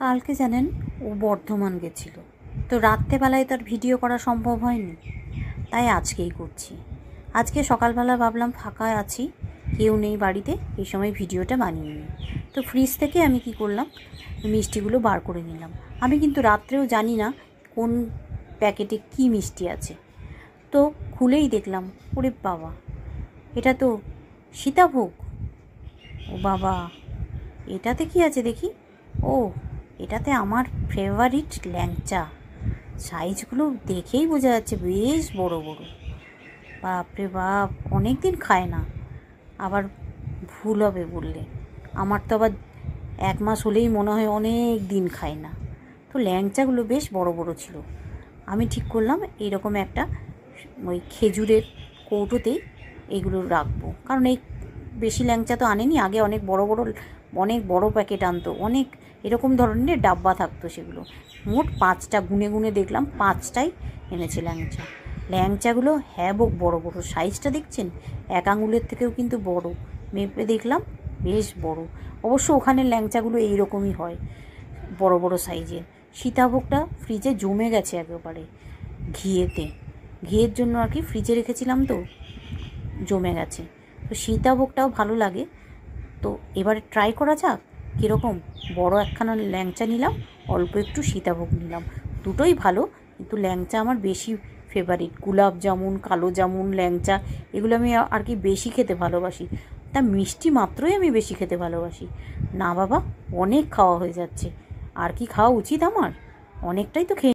কালকে জানেন ও বর্ধমান গেছিল, তো রাত্রেবেলায় তার ভিডিও করা সম্ভব হয়নি, তাই আজকেই করছি। আজকে সকালবেলা ভাবলাম ফাঁকা আছি, কেউ নেই বাড়িতে, এই সময় ভিডিওটা বানিয়ে নিই। তো ফ্রিজ থেকে আমি কি করলাম, মিষ্টিগুলো বার করে নিলাম। আমি কিন্তু রাত্রেও জানি না কোন প্যাকেটে কি মিষ্টি আছে, তো খুলেই দেখলাম ওরে বাবা, এটা তো সীতাভোগ। ও বাবা, এটাতে কি আছে দেখি। ও, এটাতে আমার ফেভারিট ল্যাংচা। সাইজগুলো দেখেই বোঝা যাচ্ছে বেশ বড় বড়। বাপরে বাপ, অনেক দিন খায় না, আবার ভুল হবে বললে। আমার তো আবার 1 মাস হলেই মনে হয় অনেক দিন খায় না। তো ল্যাংচাগুলো বেশ বড় বড় ছিল। আমি ঠিক করলাম এইরকম একটা ওই খেজুরের কৌটোতেই এইগুলো রাখবো, কারণ এই বেশি ল্যাংচা তো আনেনি। আগে অনেক বড় প্যাকেট আনতো, অনেক এরকম ধরনের ডাব্বা থাকতো, সেগুলো মোট 5টা গুনে গুনে দেখলাম 5টাই এনেছে ল্যাংচাগুলো। হ্যাঁ বড় বড়, সাইজটা দেখছেন 1 আঙুলের থেকেও কিন্তু বড়। মেপে দেখলাম বেশ বড়। অবশ্য ওখানের ল্যাংচাগুলো এইরকমই হয়, বড় বড় সাইজের। সীতাভোগটা ফ্রিজে জমে গেছে একেবারে ঘিয়ের জন্য আর কি, ফ্রিজে রেখেছিলাম তো জমে গেছে। তো সীতাভোগটাও ভালো লাগে। তো এবারে ট্রাই করা যাক কীরকম। বড় একখানা ল্যাংচা নিলাম, অল্প একটু সীতাভোগ নিলাম, দুটোই ভালো, কিন্তু ল্যাংচা আমার বেশি ফেভারিট। গোলাপ জামুন, কালো জামুন, ল্যাংচা এগুলো আমি আর কি বেশি খেতে ভালোবাসি। তা মিষ্টি মাত্রই আমি বেশি খেতে ভালোবাসি। না বাবা, অনেক খাওয়া হয়ে যাচ্ছে, আর কি খাওয়া উচিত আমার? অনেকটাই তো খেয়ে